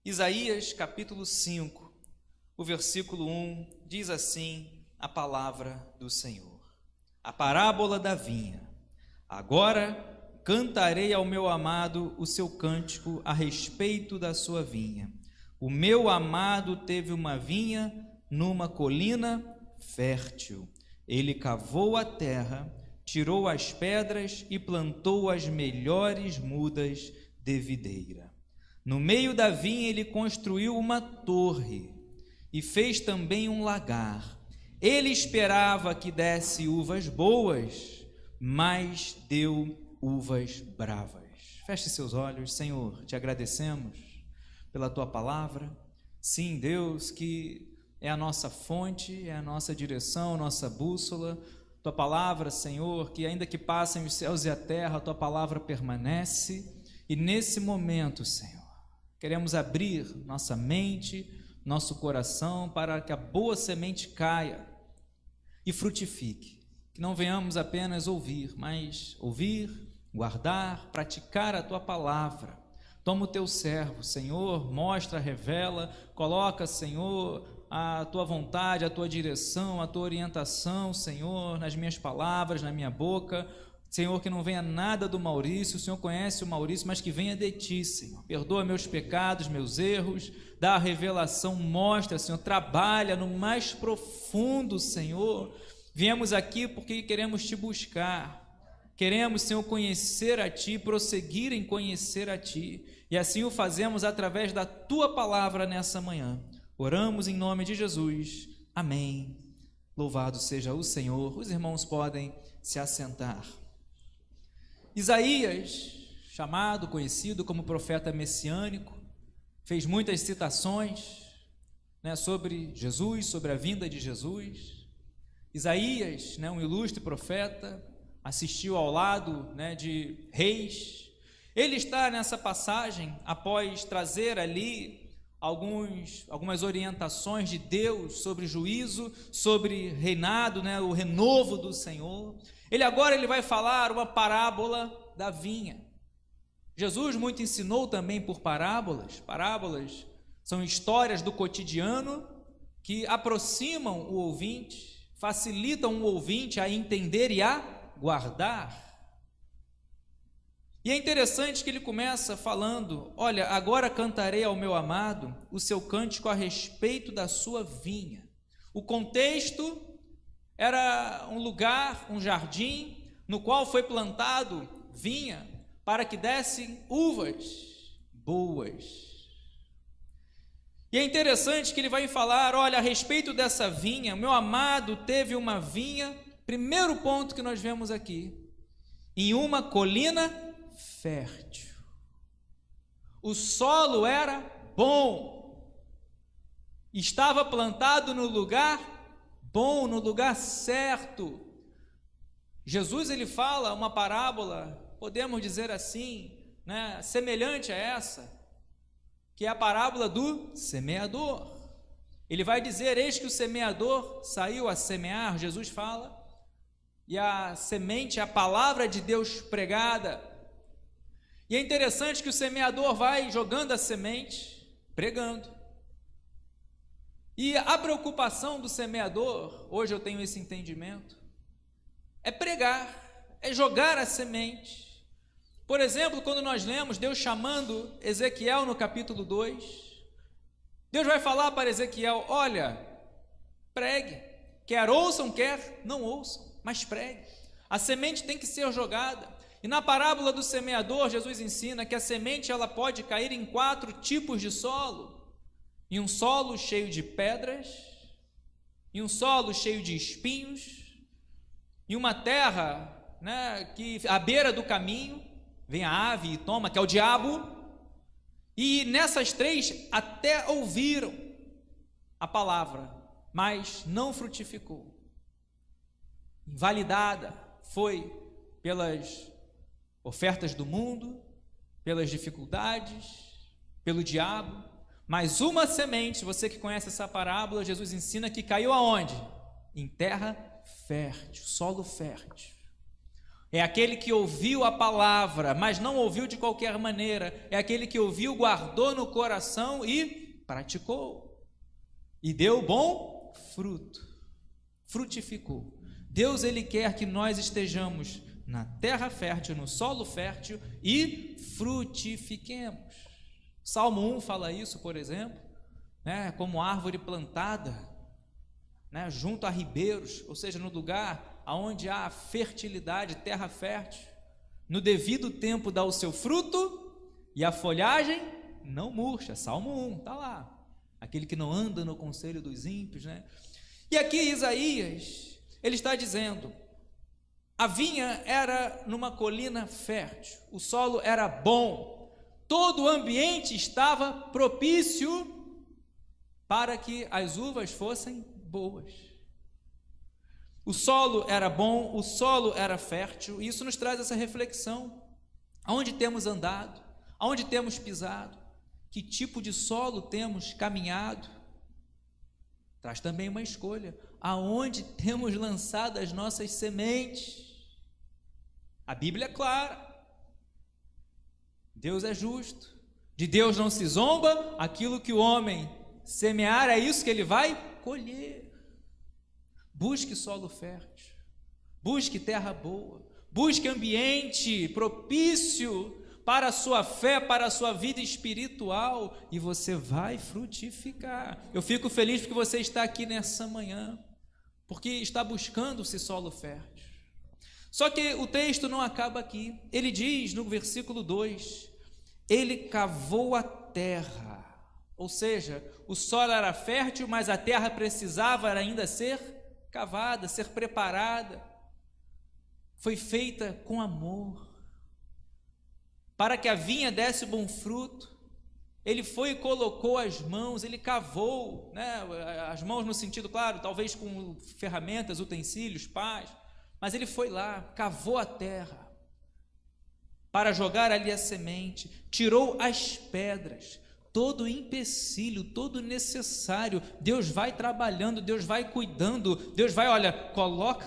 Isaías capítulo 5, o versículo 1, diz assim a palavra do Senhor. A parábola da vinha. Agora cantarei ao meu amado o seu cântico a respeito da sua vinha. O meu amado teve uma vinha numa colina fértil. Ele cavou a terra, tirou as pedras e plantou as melhores mudas de videira. No meio da vinha ele construiu uma torre e fez também um lagar. Ele esperava que desse uvas boas, mas deu uvas bravas. Feche seus olhos. Senhor, te agradecemos pela tua palavra. Sim, Deus, que é a nossa fonte, é a nossa direção, a nossa bússola. Tua palavra, Senhor, que ainda que passem os céus e a terra, a tua palavra permanece. E nesse momento, Senhor, queremos abrir nossa mente, nosso coração, para que a boa semente caia e frutifique. Que não venhamos apenas ouvir, mas ouvir, guardar, praticar a tua palavra. Toma o teu servo, Senhor, mostra, revela, coloca, Senhor, a tua vontade, a tua direção, a tua orientação, Senhor, nas minhas palavras, na minha boca. Senhor, que não venha nada do Maurício, o Senhor conhece o Maurício, mas que venha de ti, Senhor. Perdoa meus pecados, meus erros, dá a revelação, mostra, Senhor, trabalha no mais profundo, Senhor. Viemos aqui porque queremos te buscar, queremos, Senhor, conhecer a ti, prosseguir em conhecer a ti, e assim o fazemos através da tua palavra nessa manhã. Oramos em nome de Jesus, amém. Louvado seja o Senhor. Os irmãos podem se assentar. Isaías, chamado, conhecido como profeta messiânico, fez muitas citações, sobre Jesus, sobre a vinda de Jesus. Isaías, um ilustre profeta, assistiu ao lado de reis. Ele está nessa passagem após trazer ali algumas orientações de Deus sobre juízo, sobre reinado, o renovo do Senhor. Ele vai falar uma parábola da vinha. Jesus muito ensinou também por parábolas. Parábolas são histórias do cotidiano que aproximam o ouvinte, facilitam o ouvinte a entender e a guardar. E é interessante que ele começa falando: olha, agora cantarei ao meu amado o seu cântico a respeito da sua vinha. O contexto era um lugar, um jardim, no qual foi plantado vinha para que dessem uvas boas. E é interessante que ele vai falar: olha, a respeito dessa vinha, meu amado teve uma vinha. Primeiro ponto que nós vemos aqui, em uma colina fértil. O solo era bom, estava plantado no lugar bom, no lugar certo. Jesus ele fala uma parábola, podemos dizer assim, semelhante a essa, que é a parábola do semeador. Ele vai dizer: eis que o semeador saiu a semear. Jesus fala, e a semente é a palavra de Deus pregada. E é interessante que o semeador vai jogando a semente, pregando. E a preocupação do semeador, hoje eu tenho esse entendimento, é pregar, é jogar a semente. Por exemplo, quando nós lemos Deus chamando Ezequiel no capítulo 2, Deus vai falar para Ezequiel: olha, pregue, quer ouçam, quer não ouçam, mas pregue. A semente tem que ser jogada. E na parábola do semeador, Jesus ensina que a semente ela pode cair em 4 tipos de solo: em um solo cheio de pedras, em um solo cheio de espinhos, em uma terra que à beira do caminho vem a ave e toma, que é o diabo. E nessas 3 até ouviram a palavra, mas não frutificou. Invalidada foi pelas ofertas do mundo, pelas dificuldades, pelo diabo. Mas uma semente, você que conhece essa parábola, Jesus ensina que caiu aonde? Em terra fértil, solo fértil. É aquele que ouviu a palavra, mas não ouviu de qualquer maneira. É aquele que ouviu, guardou no coração e praticou. E deu bom fruto. Frutificou. Deus, Ele quer que nós estejamos na terra fértil, no solo fértil e frutifiquemos. Salmo 1 fala isso, por exemplo, né, como árvore plantada, né, junto a ribeiros, ou seja, no lugar onde há fertilidade, terra fértil, no devido tempo dá o seu fruto e a folhagem não murcha. Salmo 1, está lá. Aquele que não anda no conselho dos ímpios, né? E aqui Isaías, ele está dizendo, a vinha era numa colina fértil, o solo era bom, todo o ambiente estava propício para que as uvas fossem boas. O solo era bom, o solo era fértil, e isso nos traz essa reflexão. Aonde temos andado? Aonde temos pisado? Que tipo de solo temos caminhado? Traz também uma escolha. Aonde temos lançado as nossas sementes? A Bíblia é clara. Deus é justo. De Deus não se zomba, aquilo que o homem semear é isso que ele vai colher. Busque solo fértil, busque terra boa, busque ambiente propício para a sua fé, para a sua vida espiritual, e você vai frutificar. Eu fico feliz porque você está aqui nessa manhã, porque está buscando esse solo fértil. Só que o texto não acaba aqui. Ele diz no versículo 2, ele cavou a terra, ou seja, o solo era fértil, mas a terra precisava ainda ser cavada, ser preparada. Foi feita com amor, para que a vinha desse bom fruto. Ele foi e colocou as mãos, ele cavou, né, as mãos no sentido, claro, talvez com ferramentas, utensílios, pás, mas ele foi lá, cavou a terra, para jogar ali a semente, tirou as pedras, todo o empecilho, todo o necessário. Deus vai trabalhando, Deus vai cuidando, Deus vai, olha,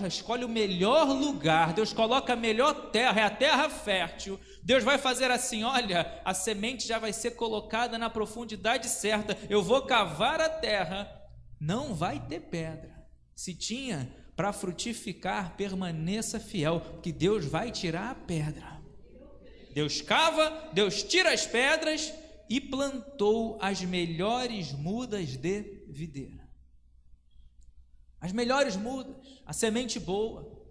escolhe o melhor lugar, Deus coloca a melhor terra, é a terra fértil. Deus vai fazer assim, olha, a semente já vai ser colocada na profundidade certa, eu vou cavar a terra, não vai ter pedra. Se tinha para frutificar, permaneça fiel, porque Deus vai tirar a pedra. Deus cava, Deus tira as pedras e plantou as melhores mudas de videira. As melhores mudas, a semente boa.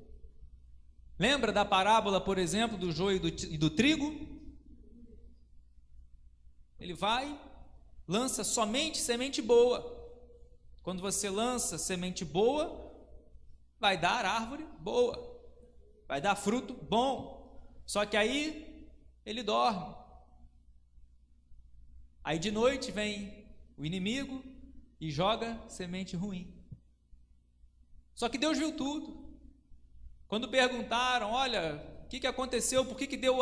Lembra da parábola, por exemplo, do joio e do trigo? Ele vai, lança somente semente boa. Quando você lança semente boa, vai dar árvore boa, vai dar fruto bom. Só que aí ele dorme. Aí de noite vem o inimigo e joga semente ruim. Só que Deus viu tudo. Quando perguntaram, olha, o que aconteceu? Por que deu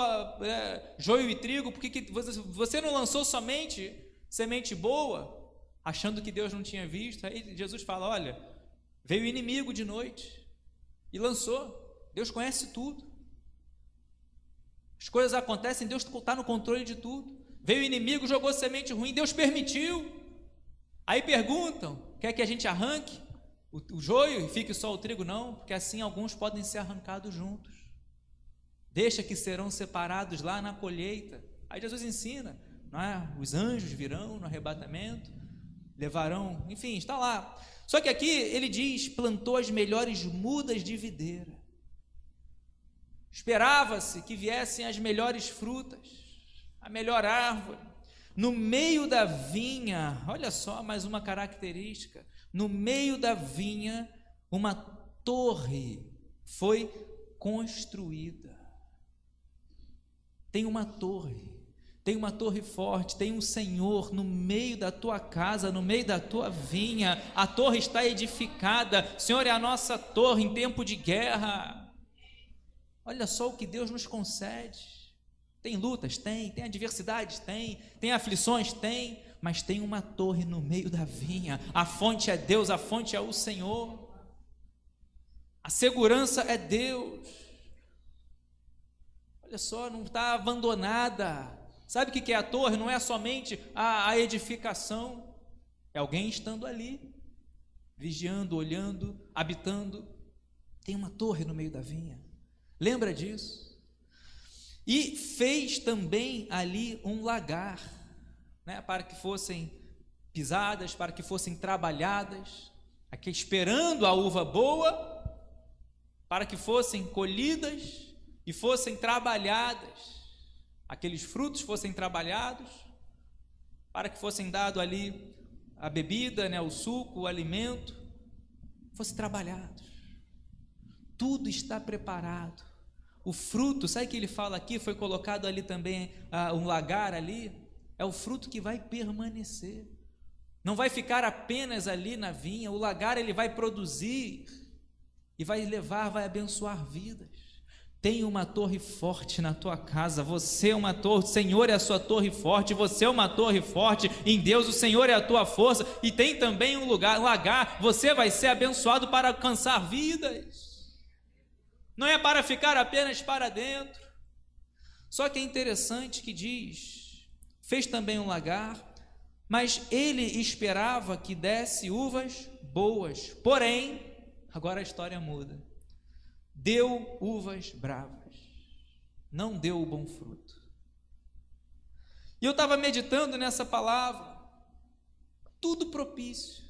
joio e trigo? Por que você não lançou somente semente boa? Achando que Deus não tinha visto. Aí Jesus fala, olha, veio o inimigo de noite e lançou. Deus conhece tudo. As coisas acontecem, Deus está no controle de tudo. Veio o inimigo, jogou semente ruim, Deus permitiu. Aí perguntam, quer que a gente arranque o joio e fique só o trigo? Não, porque assim alguns podem ser arrancados juntos. Deixa que serão separados lá na colheita. Aí Jesus ensina, não é? Os anjos virão no arrebatamento, levarão, enfim, está lá. Só que aqui ele diz, plantou as melhores mudas de videira. Esperava-se que viessem as melhores frutas, a melhor árvore. No meio da vinha, olha só mais uma característica, no meio da vinha, uma torre foi construída. Tem uma torre forte, tem um Senhor no meio da tua casa, no meio da tua vinha. A torre está edificada. Senhor, é a nossa torre em tempo de guerra. Olha só o que Deus nos concede. Tem lutas? Tem adversidades? Tem aflições? Tem, mas tem uma torre no meio da vinha. A fonte é Deus, a fonte é o Senhor. A segurança é Deus. Olha só, não está abandonada. Sabe o que é a torre? Não é somente a edificação, é alguém estando ali, vigiando, olhando, habitando. Tem uma torre no meio da vinha, lembra disso? E fez também ali um lagar, né, para que fossem pisadas, para que fossem trabalhadas, aqui esperando a uva boa, para que fossem colhidas e fossem trabalhadas, aqueles frutos fossem trabalhados, para que fossem dado ali a bebida, né, o suco, o alimento, fosse trabalhado. Tudo está preparado. O fruto, sabe o que ele fala aqui? Foi colocado ali também um lagar ali, é o fruto que vai permanecer. Não vai ficar apenas ali na vinha, o lagar ele vai produzir e vai levar, vai abençoar vidas. Tem uma torre forte na tua casa, você é uma torre, o Senhor é a sua torre forte, você é uma torre forte, em Deus o Senhor é a tua força, e tem também um lagar, você vai ser abençoado para alcançar vidas, não é para ficar apenas para dentro. Só que é interessante que diz, fez também um lagar, mas ele esperava que desse uvas boas, porém, agora a história muda. Deu uvas bravas, não deu o bom fruto. E eu estava meditando nessa palavra, tudo propício,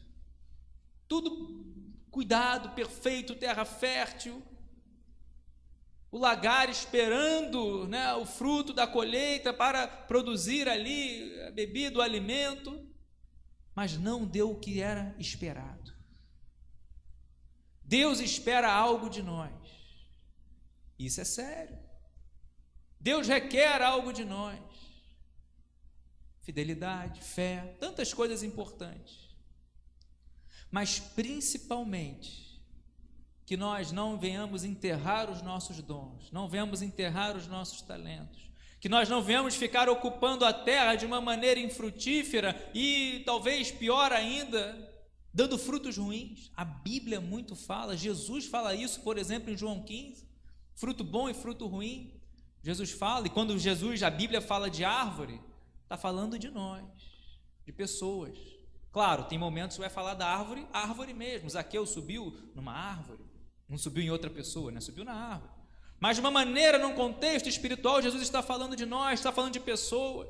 tudo cuidado, perfeito, terra fértil, o lagar esperando, né, o fruto da colheita para produzir ali a bebida, o alimento, mas não deu o que era esperado. Deus espera algo de nós. Isso é sério. Deus requer algo de nós. Fidelidade, fé, tantas coisas importantes. Mas principalmente, que nós não venhamos enterrar os nossos dons, não venhamos enterrar os nossos talentos, que nós não venhamos ficar ocupando a terra de uma maneira infrutífera e talvez pior ainda, dando frutos ruins. A Bíblia muito fala, Jesus fala isso, por exemplo, em João 15. Fruto bom e fruto ruim, Jesus fala, e quando a Bíblia fala de árvore, está falando de nós, de pessoas. Claro, tem momentos que vai falar da árvore, árvore mesmo. Zaqueu subiu numa árvore, não subiu em outra pessoa, né? Subiu na árvore. Mas de uma maneira, num contexto espiritual, Jesus está falando de nós, está falando de pessoas.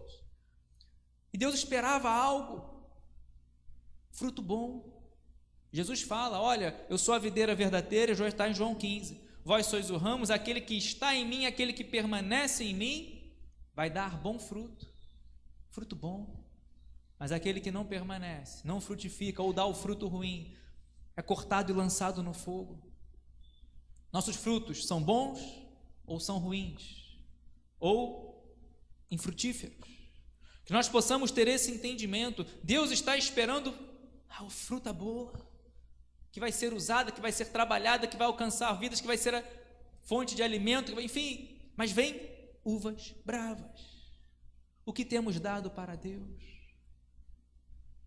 E Deus esperava algo, fruto bom. Jesus fala, olha, eu sou a videira verdadeira, já está em João 15. Vós sois o ramos, aquele que está em mim, aquele que permanece em mim, vai dar bom fruto, fruto bom. Mas aquele que não permanece, não frutifica, ou dá o fruto ruim, é cortado e lançado no fogo. Nossos frutos são bons ou são ruins, ou infrutíferos. Que nós possamos ter esse entendimento. Deus está esperando a fruta boa, que vai ser usada, que vai ser trabalhada, que vai alcançar vidas, que vai ser a fonte de alimento, enfim, mas vem uvas bravas. O que temos dado para Deus?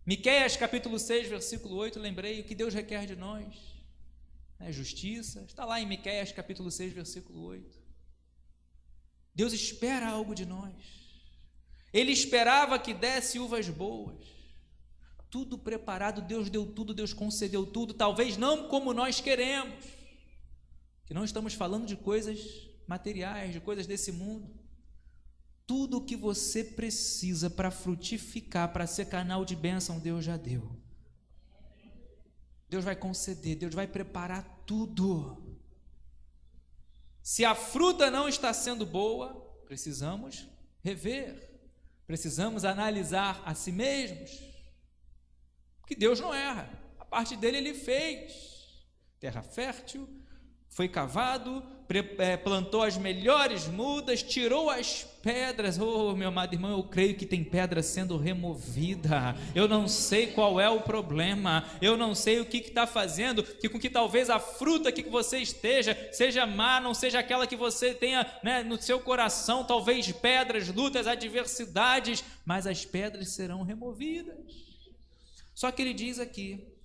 Miqueias capítulo 6, versículo 8, lembrei o que Deus requer de nós, né? Justiça, está lá em Miqueias capítulo 6, versículo 8. Deus espera algo de nós. Ele esperava que desse uvas boas. Tudo preparado, Deus deu tudo, Deus concedeu tudo, talvez não como nós queremos, que não estamos falando de coisas materiais, de coisas desse mundo. Tudo o que você precisa para frutificar, para ser canal de bênção, Deus já deu. Deus vai conceder, Deus vai preparar tudo. Se a fruta não está sendo boa, precisamos rever, precisamos analisar a si mesmos, porque Deus não erra, a parte dele ele fez, terra fértil, foi cavado, plantou as melhores mudas, tirou as pedras. Oh, meu amado irmão, eu creio que tem pedra sendo removida. Eu não sei qual é o problema, eu não sei o que está fazendo, que com que talvez a fruta que você esteja, seja má, não seja aquela que você tenha, né, no seu coração, talvez pedras, lutas, adversidades, mas as pedras serão removidas. Só que ele diz aqui,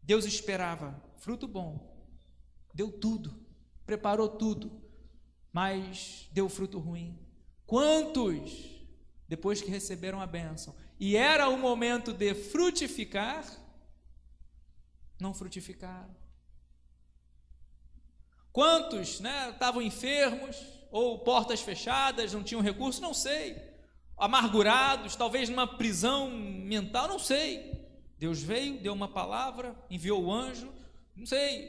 Deus esperava fruto bom, deu tudo, preparou tudo, mas deu fruto ruim? Quantos, depois que receberam a bênção, e era o momento de frutificar, não frutificaram? Quantos, estavam enfermos, ou portas fechadas, não tinham recurso? Não sei. Amargurados, talvez numa prisão mental, não sei. Deus veio, deu uma palavra, enviou o anjo, não sei,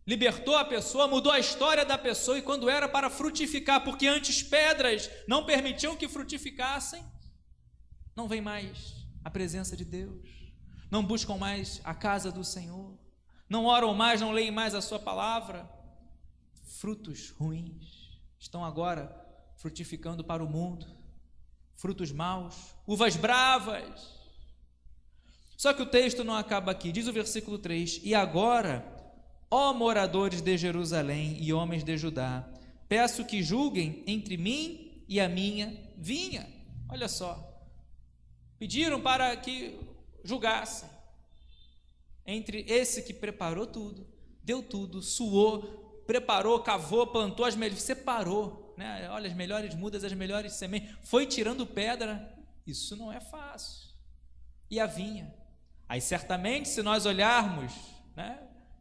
libertou a pessoa, mudou a história da pessoa, e quando era para frutificar, porque antes pedras não permitiam que frutificassem, não vem mais a presença de Deus, não buscam mais a casa do Senhor, não oram mais, não leem mais a sua palavra. Frutos ruins estão agora frutificando para o mundo, frutos maus, uvas bravas. Só que o texto não acaba aqui, diz o versículo 3: e agora, ó moradores de Jerusalém e homens de Judá, peço que julguem entre mim e a minha vinha. Olha só, pediram para que julgassem entre esse que preparou tudo, deu tudo, suou, preparou, cavou, plantou as melhores, separou, olha, as melhores mudas, as melhores sementes, foi tirando pedra. Isso não é fácil. E a vinha, aí certamente, se nós olharmos,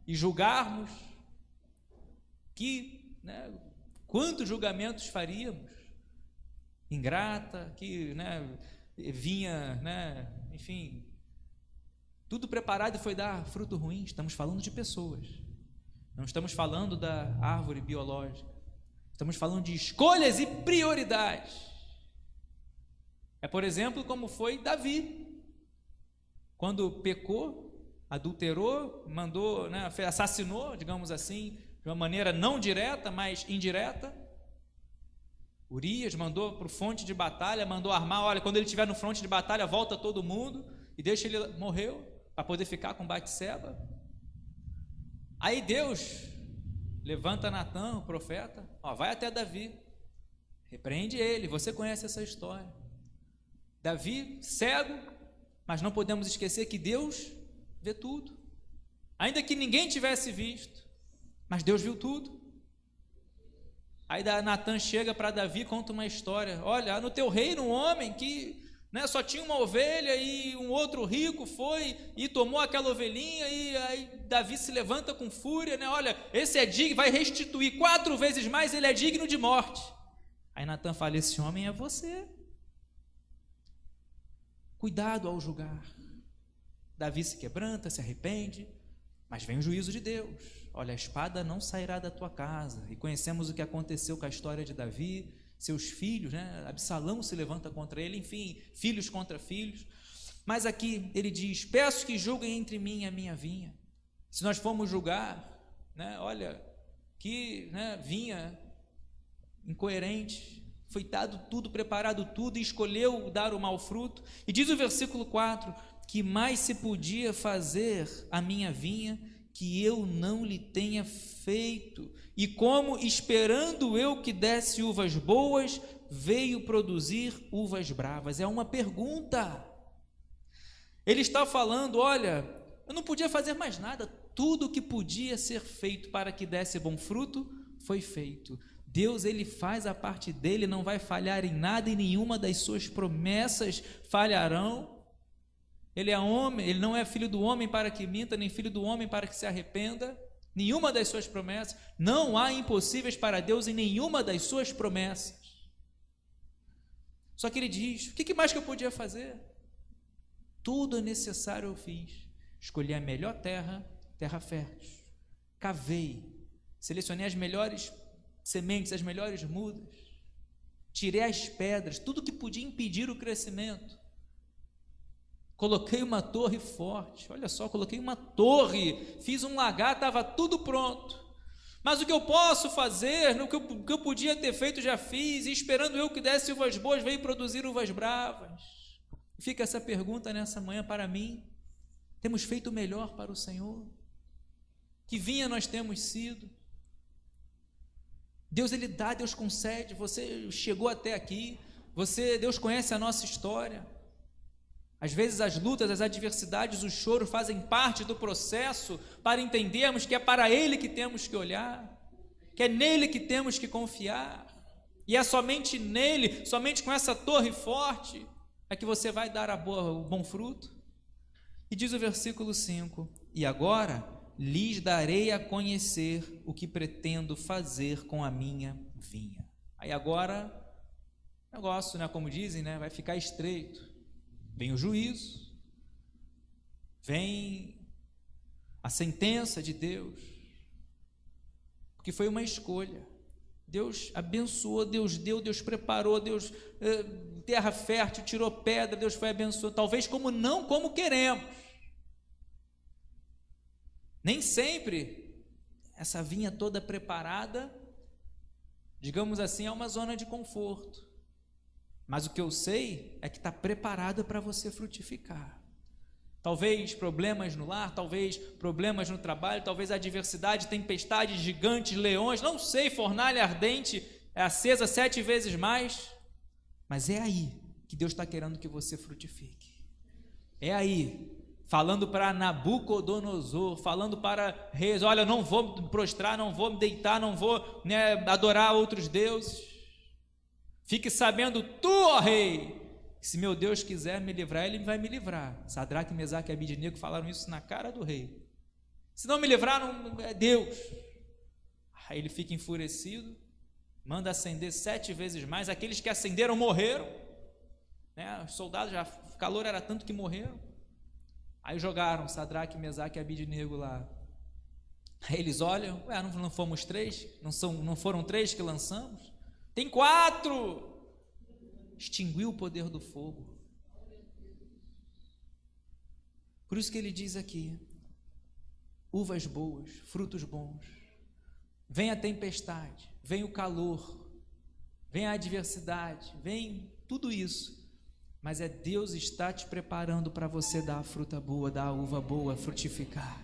e julgarmos, quantos julgamentos faríamos? Ingrata, que vinha, enfim, tudo preparado e foi dar fruto ruim. Estamos falando de pessoas, não estamos falando da árvore biológica, estamos falando de escolhas e prioridades. É, por exemplo, como foi Davi, quando pecou, adulterou, mandou, assassinou, digamos assim, de uma maneira não direta, mas indireta. Urias mandou para o fronte de batalha, mandou armar, olha, quando ele estiver no fronte de batalha, volta todo mundo e deixa ele, morreu, para poder ficar com Batseba. Aí Deus levanta Natã, o profeta, vai até Davi, repreende ele. Você conhece essa história. Davi, cego, mas não podemos esquecer que Deus vê tudo, ainda que ninguém tivesse visto, mas Deus viu tudo. Aí Natã chega para Davi, conta uma história: olha, no teu reino um homem que só tinha uma ovelha, e um outro rico foi e tomou aquela ovelhinha, e aí Davi se levanta com fúria, olha, esse é digno, vai restituir 4 vezes mais, ele é digno de morte. Aí Natã fala: esse homem é você. Cuidado ao julgar. Davi se quebranta, se arrepende, mas vem o juízo de Deus. Olha, a espada não sairá da tua casa. E conhecemos o que aconteceu com a história de Davi, seus filhos, Absalão se levanta contra ele, enfim, filhos contra filhos. Mas aqui ele diz: peço que julguem entre mim e a minha vinha. Se nós formos julgar, olha, que vinha incoerente, foi dado tudo, preparado tudo, e escolheu dar o mau fruto. E diz o versículo 4: que mais se podia fazer a minha vinha que eu não lhe tenha feito? E como, esperando eu que desse uvas boas, veio produzir uvas bravas? É uma pergunta. Ele está falando: olha, eu não podia fazer mais nada, tudo que podia ser feito para que desse bom fruto, foi feito. Deus, ele faz a parte dele, não vai falhar em nada, e nenhuma das suas promessas falharão. Ele é homem, ele não é filho do homem para que minta, nem filho do homem para que se arrependa. Nenhuma das suas promessas, não há impossíveis para Deus em nenhuma das suas promessas. Só que ele diz: o que mais que eu podia fazer? Tudo necessário eu fiz. Escolhi a melhor terra, terra fértil. Cavei, selecionei as melhores sementes, as melhores mudas. Tirei as pedras, tudo que podia impedir o crescimento. Coloquei uma torre forte, olha só, coloquei uma torre, fiz um lagar, estava tudo pronto. Mas o que eu posso fazer, o que eu podia ter feito, já fiz, e esperando eu que desse uvas boas, veio produzir uvas bravas. Fica essa pergunta nessa manhã para mim: temos feito o melhor para o Senhor? Que vinha nós temos sido? Deus, ele dá, Deus concede. Você chegou até aqui, Deus conhece a nossa história. Às vezes as lutas, as adversidades, o choro fazem parte do processo para entendermos que é para Ele que temos que olhar. que é nele que temos que confiar, e é somente nele, somente com essa torre forte, é que você vai dar o bom fruto. E diz o versículo 5: e agora lhes darei a conhecer o que pretendo fazer com a minha vinha. Aí agora, o negócio, como dizem, vai ficar estreito. Vem o juízo, vem a sentença de Deus, porque foi uma escolha. Deus abençoou, Deus deu, Deus preparou, Deus terra fértil, tirou pedra, Deus foi abençoando, talvez não como queremos. Nem sempre essa vinha toda preparada, digamos assim, é uma zona de conforto. Mas o que eu sei é que está preparada para você frutificar. Talvez problemas no lar, talvez problemas no trabalho, talvez adversidade, tempestades, gigantes, leões, não sei, fornalha ardente, acesa 7 vezes mais. Mas é aí que Deus está querendo que você frutifique. É aí, falando para Nabucodonosor, falando para reis: olha, eu não vou me prostrar, não vou me deitar, não vou adorar outros deuses. Fique sabendo tu, ó rei, que se meu Deus quiser me livrar, ele vai me livrar. Sadraque, Mesaque e Abidnego falaram isso na cara do rei. Se não me livrar, não é Deus. Aí ele fica enfurecido, manda acender 7 vezes mais. Aqueles que acenderam morreram, os soldados, o calor era tanto que morreram. Aí jogaram Sadraque, Mesaque e Abidnego lá. Aí eles olham: não fomos 3? Não foram 3 que lançamos? Tem 4! Extinguiu o poder do fogo. Por isso que ele diz aqui: uvas boas, frutos bons. Vem a tempestade, vem o calor, vem a adversidade, vem tudo isso, mas Deus está te preparando para você dar a fruta boa, dar a uva boa, frutificar.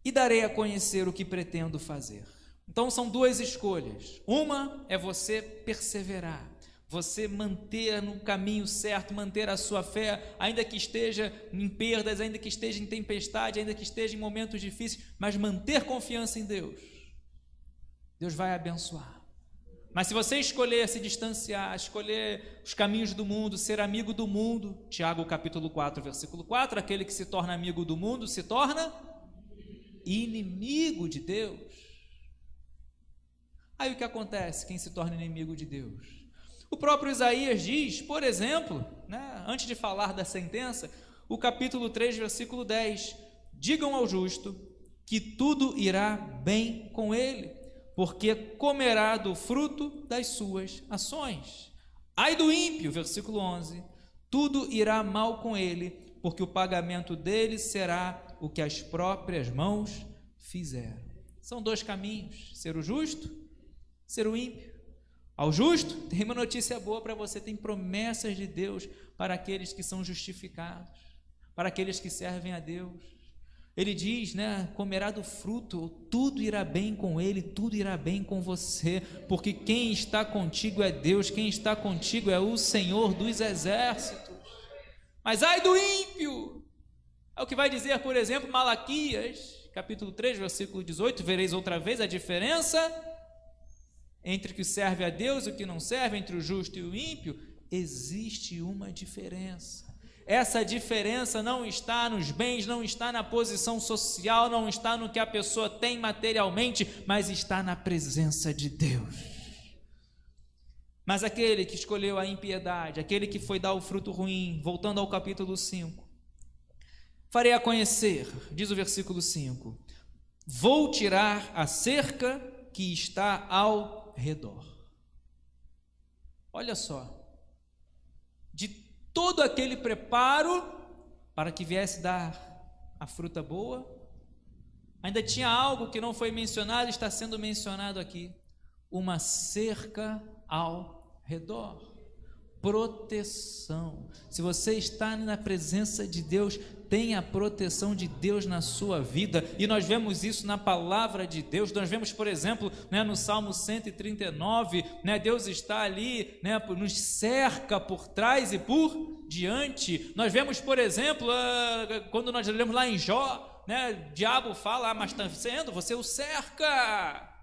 E darei a conhecer o que pretendo fazer. Então são 2 escolhas. Uma é você perseverar, você manter no caminho certo, manter a sua fé, ainda que esteja em perdas, ainda que esteja em tempestade, ainda que esteja em momentos difíceis, mas manter confiança em Deus. Deus vai abençoar. Mas se você escolher se distanciar, escolher os caminhos do mundo, ser amigo do mundo, Tiago capítulo 4, versículo 4, aquele que se torna amigo do mundo se torna inimigo de Deus. Aí o que acontece? Quem se torna inimigo de Deus? O próprio Isaías diz, por exemplo, antes de falar da sentença, o capítulo 3, versículo 10: digam ao justo que tudo irá bem com ele, porque comerá do fruto das suas ações. Ai do ímpio, versículo 11: tudo irá mal com ele, porque o pagamento dele será o que as próprias mãos fizeram. São 2 caminhos: ser o justo, ser o ímpio. Ao justo, tem uma notícia boa para você: tem promessas de Deus para aqueles que são justificados, para aqueles que servem a Deus. Ele diz, comerá do fruto, tudo irá bem com ele, tudo irá bem com você, porque quem está contigo é Deus, quem está contigo é o Senhor dos exércitos. Mas ai do ímpio, é o que vai dizer, por exemplo, Malaquias, capítulo 3, versículo 18: vereis outra vez a diferença entre o que serve a Deus e o que não serve, entre o justo e o ímpio. Existe uma diferença. Essa diferença não está nos bens, não está na posição social, não está no que a pessoa tem materialmente, mas está na presença de Deus. Mas aquele que escolheu a impiedade, aquele que foi dar o fruto ruim, voltando ao capítulo 5, farei a conhecer, diz o versículo 5, vou tirar a cerca que está ao redor. Olha só, de todo aquele preparo para que viesse dar a fruta boa, ainda tinha algo que não foi mencionado, está sendo mencionado aqui: uma cerca ao redor, proteção. Se você está na presença de Deus, tem a proteção de Deus na sua vida, e nós vemos isso na palavra de Deus. Nós vemos, por exemplo, no Salmo 139, Deus está ali, nos cerca por trás e por diante. Nós vemos, por exemplo, quando nós lemos lá em Jó, o diabo fala: mas está sendo, você o cerca.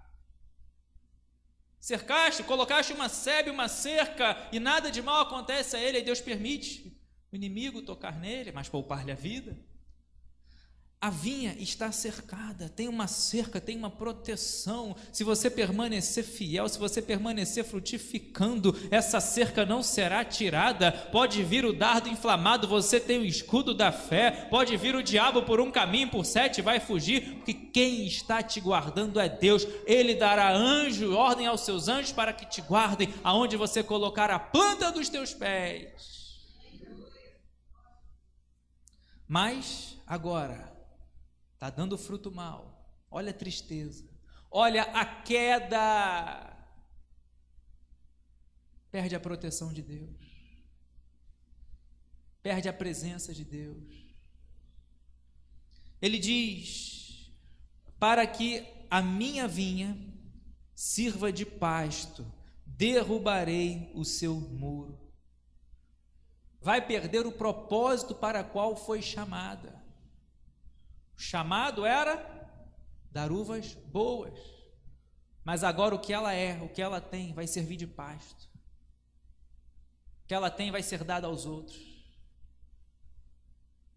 Cercaste, colocaste uma sebe, uma cerca, e nada de mal acontece a ele, e Deus permite o inimigo tocar nele, mas poupar-lhe a vida. A vinha está cercada, tem uma cerca, tem uma proteção. Se você permanecer fiel, se você permanecer frutificando, essa cerca não será tirada. Pode vir o dardo inflamado, você tem o escudo da fé. Pode vir o diabo por um caminho, por 7 vai fugir, porque quem está te guardando é Deus. Ele dará ordem aos seus anjos para que te guardem aonde você colocar a planta dos teus pés. Mas agora está dando fruto mal, olha a tristeza, olha a queda, perde a proteção de Deus, perde a presença de Deus. Ele diz: para que a minha vinha sirva de pasto, derrubarei o seu muro. Vai perder o propósito para qual foi chamada. O chamado era dar uvas boas, mas agora o que ela tem, vai servir de pasto. O que ela tem vai ser dado aos outros,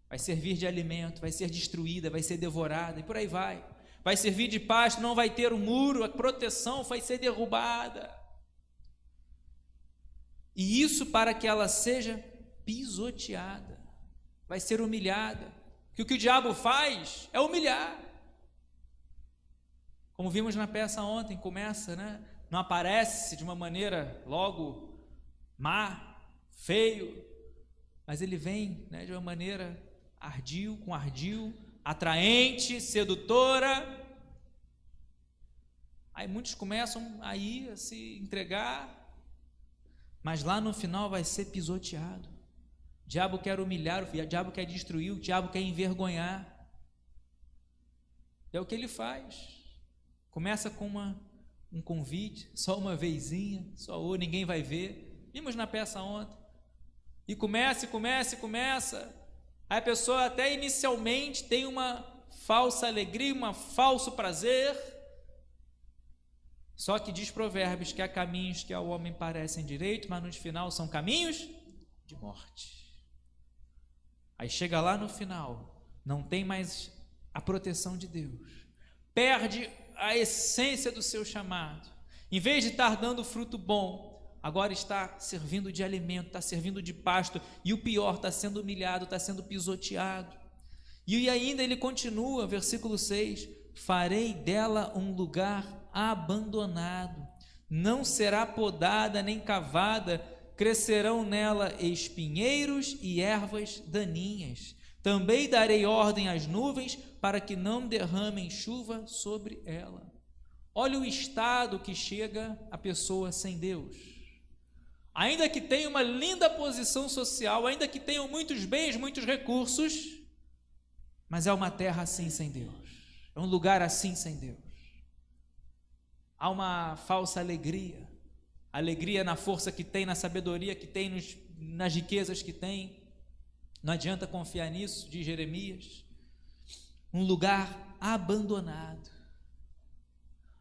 vai servir de alimento, vai ser destruída, vai ser devorada, e por aí vai. Vai servir de pasto, não vai ter um muro, a proteção vai ser derrubada. E isso para que ela seja pisoteada, vai ser humilhada. Que o que o diabo faz é humilhar. Como vimos na peça ontem, começa, não aparece de uma maneira logo má, feio, mas ele vem, de uma maneira ardil, atraente, sedutora. Aí muitos começam aí a se entregar, mas lá no final vai ser pisoteado. O diabo quer humilhar, o diabo quer destruir, o diabo quer envergonhar. É o que ele faz. Começa com um convite, só uma vezinha, ninguém vai ver. Vimos na peça ontem. E começa. Aí a pessoa até inicialmente tem uma falsa alegria, um falso prazer. Só que diz Provérbios que há caminhos que ao homem parecem direito, mas no final são caminhos de morte. Aí chega lá no final, não tem mais a proteção de Deus, perde a essência do seu chamado. Em vez de estar dando fruto bom, agora está servindo de alimento, está servindo de pasto, e o pior, está sendo humilhado, está sendo pisoteado. E ainda ele continua, versículo 6: farei dela um lugar abandonado, não será podada nem cavada, crescerão nela espinheiros e ervas daninhas. Também darei ordem às nuvens para que não derramem chuva sobre ela. Olha o estado que chega a pessoa sem Deus. Ainda que tenha uma linda posição social, ainda que tenham muitos bens, muitos recursos, mas é uma terra assim sem Deus, é um lugar assim sem Deus. Há uma falsa alegria na força que tem, na sabedoria que tem, nas riquezas que tem. Não adianta confiar nisso, diz Jeremias. Um lugar abandonado.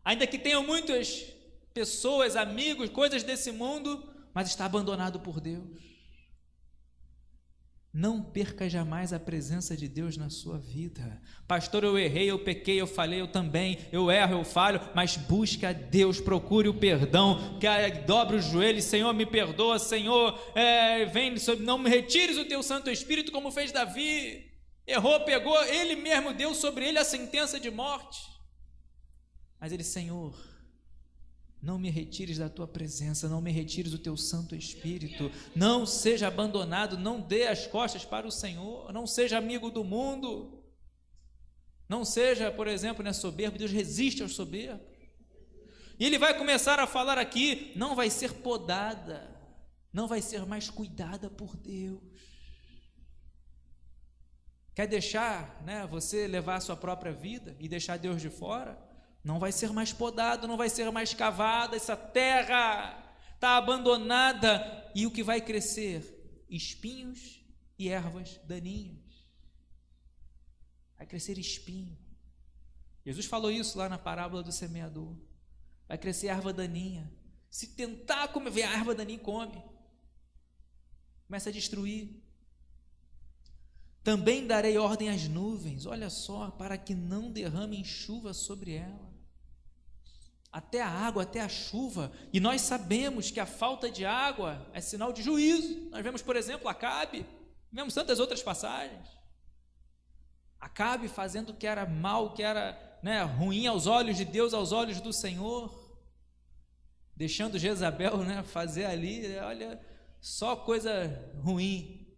Ainda que tenham muitas pessoas, amigos, coisas desse mundo, mas está abandonado por Deus. Não perca jamais a presença de Deus na sua vida. Pastor, eu errei, eu pequei, eu falhei, eu também, eu erro, eu falho, mas busque a Deus, procure o perdão, dobre os joelhos: Senhor, me perdoa, Senhor, vem, não me retires o teu Santo Espírito, como fez Davi. Errou, pegou, ele mesmo deu sobre ele a sentença de morte, mas ele: Senhor, não me retires da tua presença, não me retires o teu Santo Espírito, não seja abandonado, não dê as costas para o Senhor, não seja amigo do mundo, não seja, por exemplo, soberbo. Deus resiste aos soberbos. E ele vai começar a falar aqui: não vai ser podada, não vai ser mais cuidada por Deus. Quer deixar, você levar a sua própria vida e deixar Deus de fora? Não vai ser mais podado, não vai ser mais cavada, essa terra está abandonada. E o que vai crescer? Espinhos e ervas daninhas. Vai crescer espinho. Jesus falou isso lá na parábola do semeador. Vai crescer erva daninha. Se tentar comer, vem a erva daninha e come. Começa a destruir. Também darei ordem às nuvens, olha só, para que não derramem chuva sobre ela. Até a água, até a chuva. E nós sabemos que a falta de água é sinal de juízo. Nós vemos, por exemplo, Acabe, vemos tantas outras passagens. Acabe fazendo o que era mal, que era ruim aos olhos de Deus, aos olhos do Senhor, deixando Jezabel fazer ali, olha, só coisa ruim,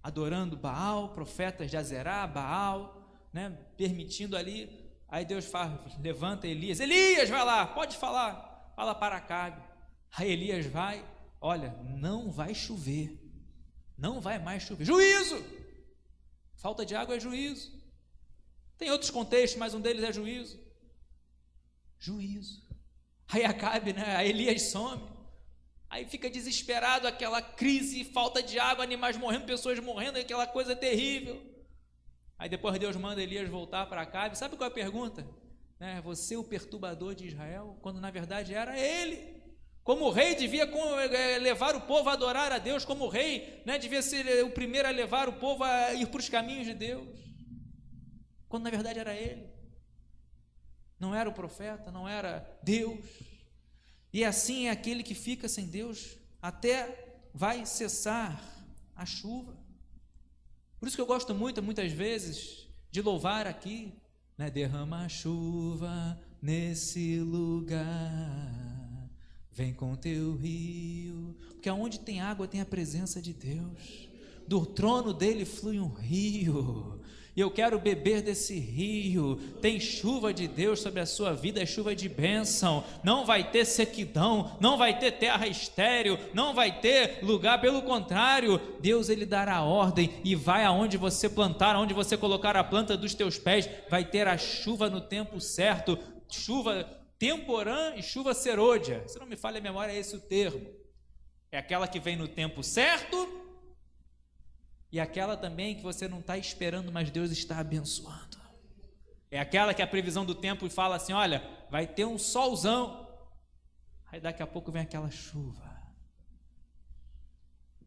adorando Baal, profetas de Azerá, Baal, permitindo ali. Aí Deus levanta Elias, vai lá, pode falar, fala para Acabe. Aí Elias vai, olha, não vai chover, não vai mais chover, juízo, falta de água é juízo. Tem outros contextos, mas um deles é juízo. Aí Acabe, aí Elias some, aí fica desesperado, aquela crise, falta de água, animais morrendo, pessoas morrendo, aquela coisa terrível. Aí depois Deus manda Elias voltar para Acabe. Sabe qual é a pergunta? Você o perturbador de Israel? Quando na verdade era ele. Como rei devia levar o povo a adorar a Deus, como rei devia ser o primeiro a levar o povo a ir para os caminhos de Deus. Quando na verdade era ele. Não era o profeta, não era Deus. E assim é aquele que fica sem Deus, até vai cessar a chuva. Por isso que eu gosto muitas vezes, de louvar aqui, derrama a chuva nesse lugar, vem com teu rio, porque onde tem água tem a presença de Deus, do trono dele flui um rio, e eu quero beber desse rio. Tem chuva de Deus sobre a sua vida, é chuva de bênção, não vai ter sequidão, não vai ter terra estéril, não vai ter lugar, pelo contrário, Deus ele dará ordem, e vai aonde você plantar, aonde você colocar a planta dos teus pés, vai ter a chuva no tempo certo, chuva temporã e chuva serôdia, se não me falha a memória é esse o termo, é aquela que vem no tempo certo, e aquela também que você não está esperando, mas Deus está abençoando. É aquela que a previsão do tempo fala assim, olha, vai ter um solzão, aí daqui a pouco vem aquela chuva.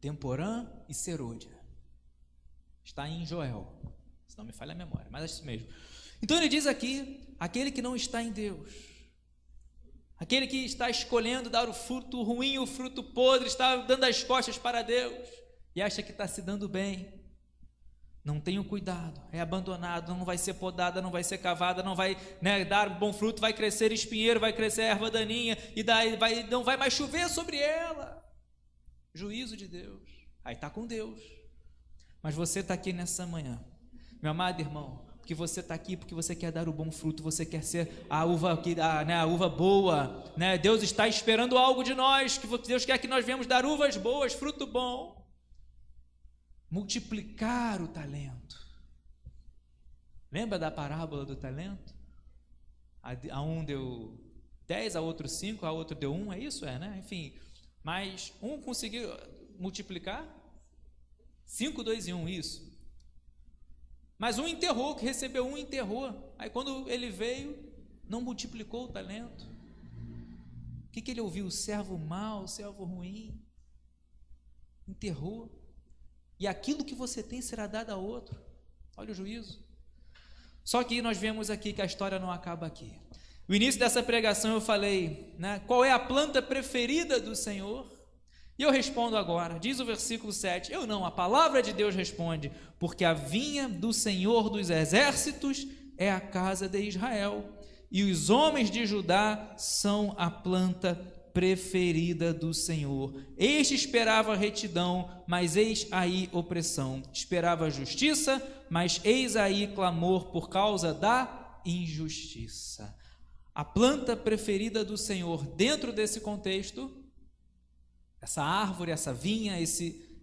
Temporã e serôdia. Está em Joel, se não me falha a memória, mas é isso mesmo. Então ele diz aqui, aquele que não está em Deus, aquele que está escolhendo dar o fruto ruim, o fruto podre, está dando as costas para Deus, e acha que está se dando bem, não tem o cuidado, é abandonado, não vai ser podada, não vai ser cavada, não vai dar bom fruto, vai crescer espinheiro, vai crescer erva daninha, e daí não vai mais chover sobre ela, juízo de Deus, aí está com Deus. Mas você está aqui nessa manhã, meu amado irmão, porque você está aqui, porque você quer dar o bom fruto, você quer ser a uva boa, Deus está esperando algo de nós, que Deus quer que nós venhamos dar uvas boas, fruto bom, multiplicar o talento. Lembra da parábola do talento? A um deu 10, a outro 5, a outro deu 1, é isso? Enfim, mas um conseguiu multiplicar 5, 2 e 1, isso. Mas um enterrou, que recebeu um enterrou. Aí quando ele veio, não multiplicou o talento. O que ele ouviu? O servo mau, o servo ruim. Enterrou. E aquilo que você tem será dado a outro. Olha o juízo. Só que nós vemos aqui que a história não acaba aqui. No início dessa pregação eu falei, qual é a planta preferida do Senhor? E eu respondo agora, diz o versículo 7, eu não, a palavra de Deus responde, porque a vinha do Senhor dos exércitos é a casa de Israel, e os homens de Judá são a planta preferida do Senhor. Este esperava retidão, mas eis aí opressão. Esperava justiça, mas eis aí clamor por causa da injustiça. A planta preferida do Senhor dentro desse contexto, essa árvore, essa vinha,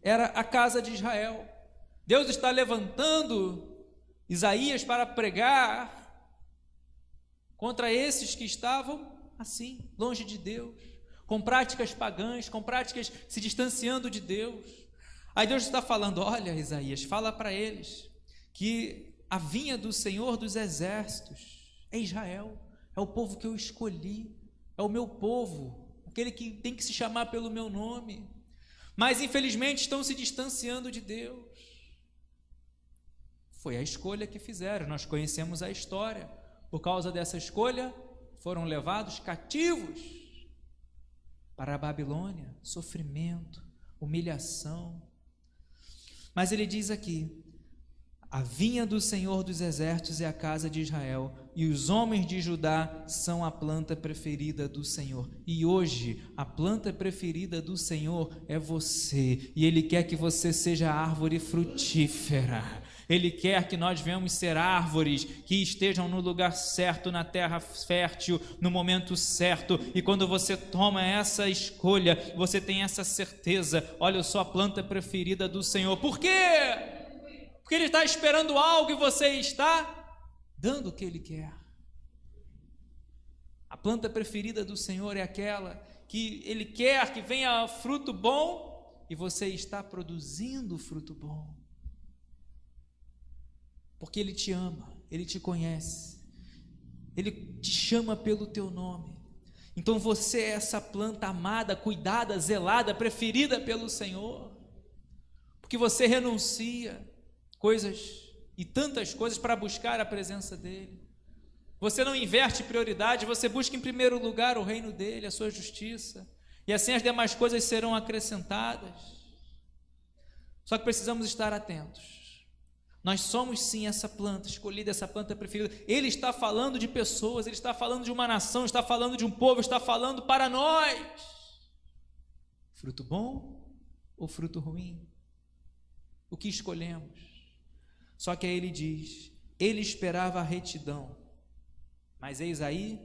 era a casa de Israel. Deus está levantando Isaías para pregar contra esses que estavam assim, longe de Deus, com práticas pagãs, com práticas se distanciando de Deus. Aí Deus está falando, olha Isaías, fala para eles que a vinha do Senhor dos exércitos é Israel, é o povo que eu escolhi, é o meu povo, aquele que tem que se chamar pelo meu nome, mas infelizmente estão se distanciando de Deus. Foi a escolha que fizeram, nós conhecemos a história. Por causa dessa escolha, foram levados cativos para a Babilônia, sofrimento, humilhação. Mas ele diz aqui: a vinha do Senhor dos Exércitos é a casa de Israel, e os homens de Judá são a planta preferida do Senhor. E hoje, a planta preferida do Senhor é você, e Ele quer que você seja árvore frutífera. Ele quer que nós venhamos ser árvores que estejam no lugar certo, na terra fértil, no momento certo. E quando você toma essa escolha, você tem essa certeza: olha, eu sou a planta preferida do Senhor. Por quê? Porque Ele está esperando algo e você está dando o que Ele quer. A planta preferida do Senhor é aquela que Ele quer que venha fruto bom e você está produzindo fruto bom. Porque Ele te ama, Ele te conhece, Ele te chama pelo teu nome. Então você é essa planta amada, cuidada, zelada, preferida pelo Senhor, porque você renuncia coisas e tantas coisas para buscar a presença dEle. Você não inverte prioridade, você busca em primeiro lugar o reino dEle, a sua justiça, e assim as demais coisas serão acrescentadas. Só que precisamos estar atentos. Nós somos sim essa planta escolhida, essa planta preferida. Ele está falando de pessoas, Ele está falando de uma nação, está falando de um povo, está falando para nós. Fruto bom ou fruto ruim? O que escolhemos? Só que aí ele diz: ele esperava a retidão, mas eis aí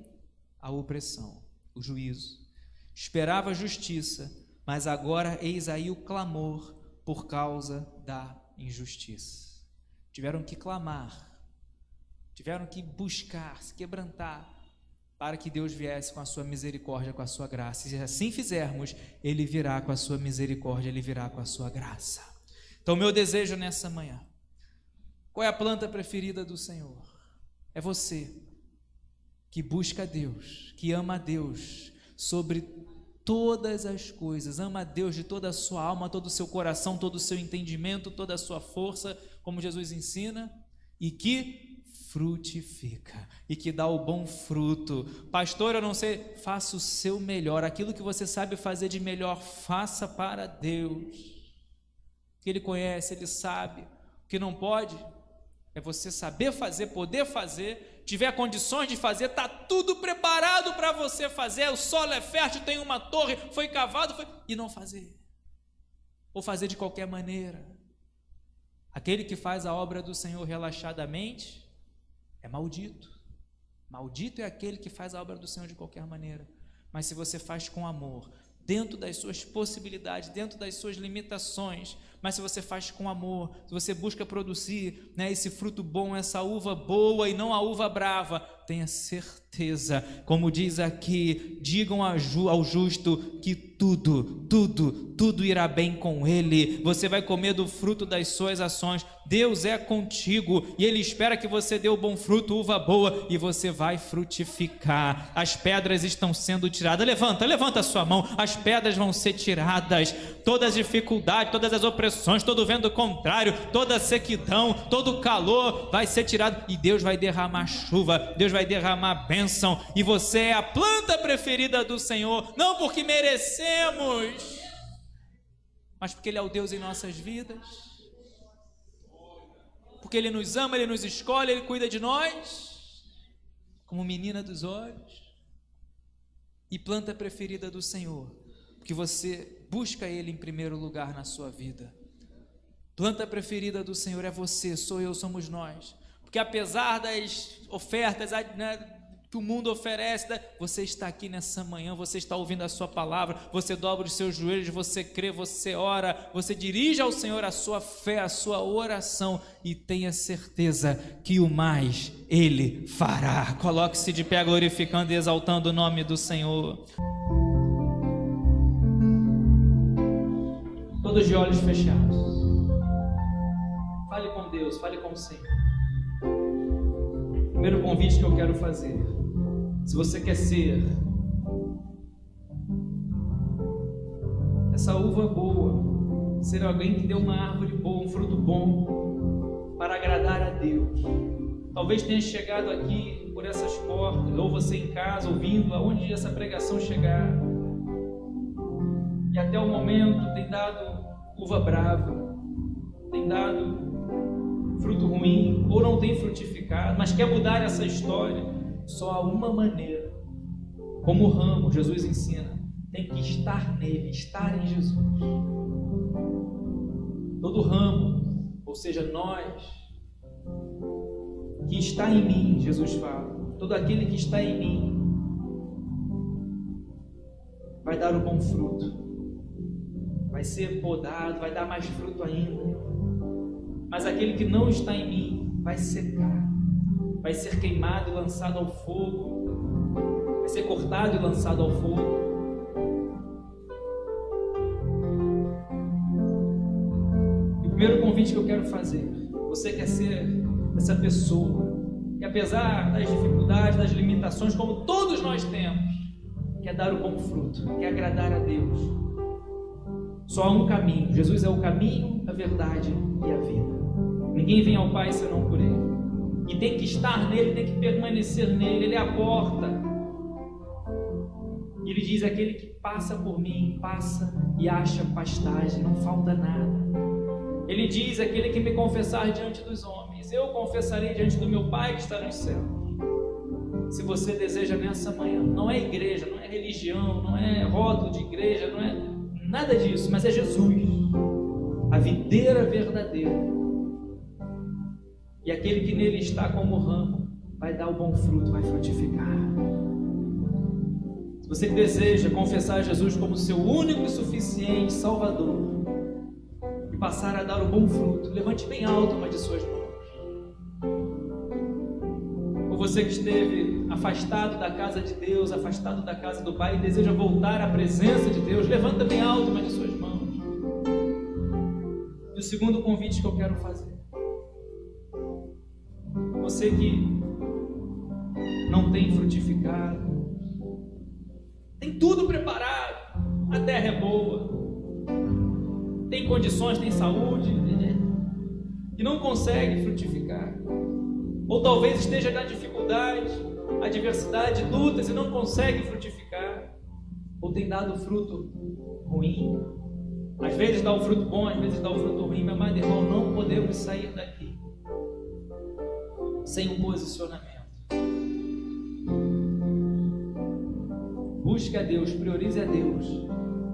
a opressão, o juízo. Esperava a justiça, mas agora eis aí o clamor por causa da injustiça. Tiveram que clamar, tiveram que buscar, se quebrantar, para que Deus viesse com a sua misericórdia, com a sua graça. E se assim fizermos, Ele virá com a sua misericórdia, Ele virá com a sua graça. Então, meu desejo nessa manhã: qual é a planta preferida do Senhor? É você, que busca a Deus, que ama a Deus sobre todas as coisas, ama a Deus de toda a sua alma, todo o seu coração, todo o seu entendimento, toda a sua força, como Jesus ensina, e que frutifica, e que dá o bom fruto. Pastor, eu não sei, faça o seu melhor, aquilo que você sabe fazer de melhor, faça para Deus, que Ele conhece, Ele sabe. O que não pode é você saber fazer, poder fazer, tiver condições de fazer, está tudo preparado para você fazer, o solo é fértil, tem uma torre, foi cavado, e não fazer, ou fazer de qualquer maneira. Aquele que faz a obra do Senhor relaxadamente é maldito. Maldito é aquele que faz a obra do Senhor de qualquer maneira. Mas se você faz com amor, dentro das suas possibilidades, dentro das suas limitações, mas se você faz com amor, se você busca produzir, esse fruto bom, essa uva boa e não a uva brava, tenha certeza, como diz aqui: digam ao justo que tudo irá bem com ele. Você vai comer do fruto das suas ações. Deus é contigo e Ele espera que você dê o bom fruto, uva boa, e você vai frutificar. As pedras estão sendo tiradas. Levanta a sua mão. As pedras vão ser tiradas. Todas as dificuldades, todas as opressões, todo o vento contrário, toda a sequidão, todo o calor vai ser tirado, e Deus vai derramar chuva, Deus vai derramar bênção, e você é a planta preferida do Senhor, não porque merecemos, mas porque Ele é o Deus em nossas vidas, porque Ele nos ama, Ele nos escolhe, Ele cuida de nós, como menina dos olhos, e planta preferida do Senhor, porque você busca Ele em primeiro lugar na sua vida. Planta preferida do Senhor é você, sou eu, somos nós, porque apesar das ofertas que o mundo oferece, você está aqui nessa manhã, você está ouvindo a sua palavra, você dobra os seus joelhos, você crê, você ora, você dirige ao Senhor a sua fé, a sua oração, e tenha certeza que o mais Ele fará. Coloque-se de pé glorificando e exaltando o nome do Senhor. Todos de olhos fechados. Fale com Deus, fale com o Senhor. Primeiro convite que eu quero fazer: se você quer ser essa uva boa, ser alguém que deu uma árvore boa, um fruto bom, para agradar a Deus. Talvez tenha chegado aqui por essas portas, ou você em casa, ouvindo, aonde essa pregação chegar, e até o momento tem dado uva brava, tem dado fruto ruim, ou não tem frutificado, mas quer mudar essa história. Só há uma maneira, como o ramo, Jesus ensina, tem que estar nele, estar em Jesus. Todo ramo, ou seja, nós, que está em mim, Jesus fala, todo aquele que está em mim vai dar o bom fruto, vai ser podado, vai dar mais fruto ainda. Mas aquele que não está em mim vai secar, vai ser queimado e lançado ao fogo, vai ser cortado e lançado ao fogo. E o primeiro convite que eu quero fazer, você quer ser essa pessoa que, apesar das dificuldades, das limitações, como todos nós temos, quer dar o bom fruto, quer agradar a Deus. Só há um caminho. Jesus é o caminho, a verdade e a vida. Ninguém vem ao Pai senão por Ele. E tem que estar nele, tem que permanecer nele. Ele é a porta. E Ele diz: aquele que passa por mim, passa e acha pastagem, não falta nada. Ele diz: aquele que me confessar diante dos homens, eu confessarei diante do meu Pai que está nos céus. Se você deseja nessa manhã, não é igreja, não é religião, não é rótulo de igreja, não é nada disso, mas é Jesus, a videira verdadeira. E aquele que nele está como ramo vai dar o bom fruto, vai frutificar. Se você deseja confessar Jesus como seu único e suficiente Salvador e passar a dar o bom fruto, levante bem alto uma de suas mãos. Ou você que esteve afastado da casa de Deus, afastado da casa do Pai e deseja voltar à presença de Deus, levanta bem alto uma de suas mãos. E o segundo convite que eu quero fazer, você que não tem frutificado, tem tudo preparado, a terra é boa, tem condições, tem saúde, e não consegue frutificar, ou talvez esteja na dificuldade, adversidade, lutas e não consegue frutificar, ou tem dado fruto ruim, às vezes dá o fruto bom, às vezes dá o fruto ruim, meu amado irmão, não podemos sair daqui sem um posicionamento. Busque a Deus, priorize a Deus.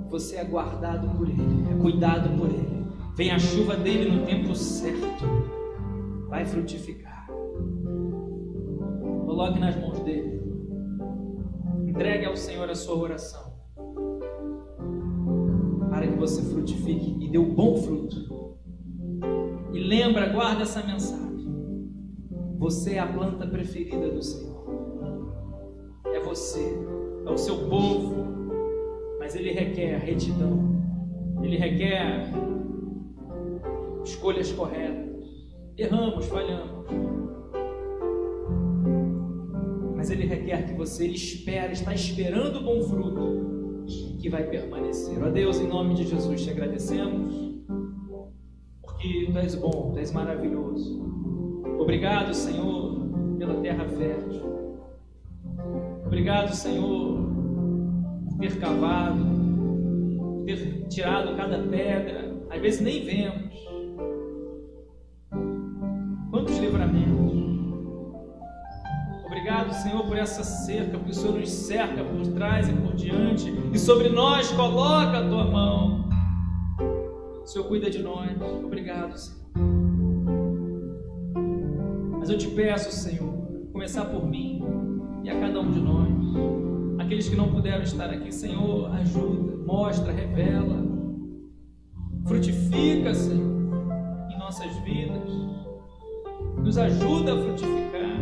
Você é guardado por Ele, é cuidado por Ele. Vem a chuva dele no tempo certo, vai frutificar. Coloque nas mãos dele, entregue ao Senhor a sua oração, para que você frutifique e dê um bom fruto. E lembra, guarda essa mensagem: você é a planta preferida do Senhor. É você, é o seu povo, mas Ele requer retidão, Ele requer escolhas corretas. Erramos, falhamos, mas Ele requer que você, Ele espera, está esperando o bom fruto que vai permanecer. Ó Deus, em nome de Jesus te agradecemos, porque Tu és bom, Tu és maravilhoso. Obrigado, Senhor, pela terra fértil. Obrigado, Senhor, por ter cavado, por ter tirado cada pedra. Às vezes nem vemos. Quantos livramentos. Obrigado, Senhor, por essa cerca, porque o Senhor nos cerca por trás e por diante, e sobre nós coloca a Tua mão. O Senhor cuida de nós. Obrigado, Senhor. Mas eu te peço, Senhor, começar por mim e a cada um de nós, aqueles que não puderam estar aqui, Senhor, ajuda, mostra, revela, frutifica, Senhor, em nossas vidas, nos ajuda a frutificar,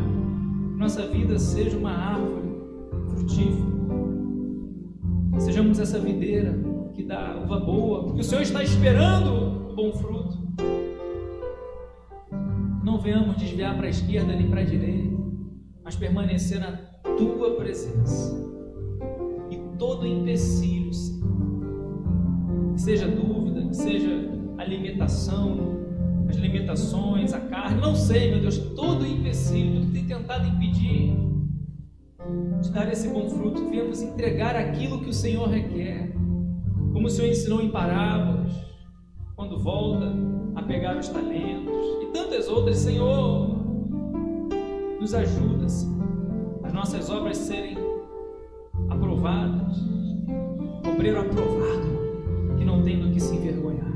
que nossa vida seja uma árvore frutífera, sejamos essa videira que dá uva boa, porque o Senhor está esperando o bom fruto. Não venhamos desviar para a esquerda nem para a direita, mas permanecer na Tua presença. E todo empecilho, Senhor, que seja dúvida, que seja a limitação, as limitações, a carne, não sei, meu Deus, todo empecilho, tudo que tem tentado impedir de dar esse bom fruto, venhamos entregar aquilo que o Senhor requer, como o Senhor ensinou em parábolas, quando volta a pegar os talentos e tantas outras. Senhor, nos ajuda, Senhor, as nossas obras serem aprovadas, obreiro aprovado, que não tem do que se envergonhar.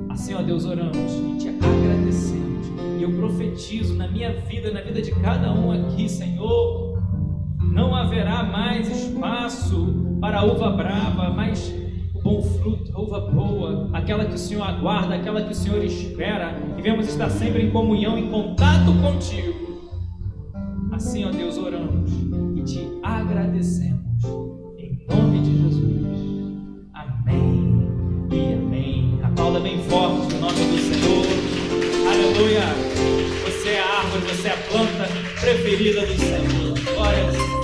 Assim, ó Deus, oramos e te agradecemos, e eu profetizo na minha vida, na vida de cada um aqui, Senhor, não haverá mais espaço para a uva brava, mas o bom fruto, a uva boa, aquela que o Senhor aguarda, aquela que o Senhor espera, e vamos estar sempre em comunhão, em contato contigo. Assim, ó Deus, oramos e te agradecemos, em nome de Jesus. Amém e amém. Aplauda bem forte o nome do Senhor. Aleluia. Você é a árvore, você é a planta preferida do Senhor. Glória a Deus.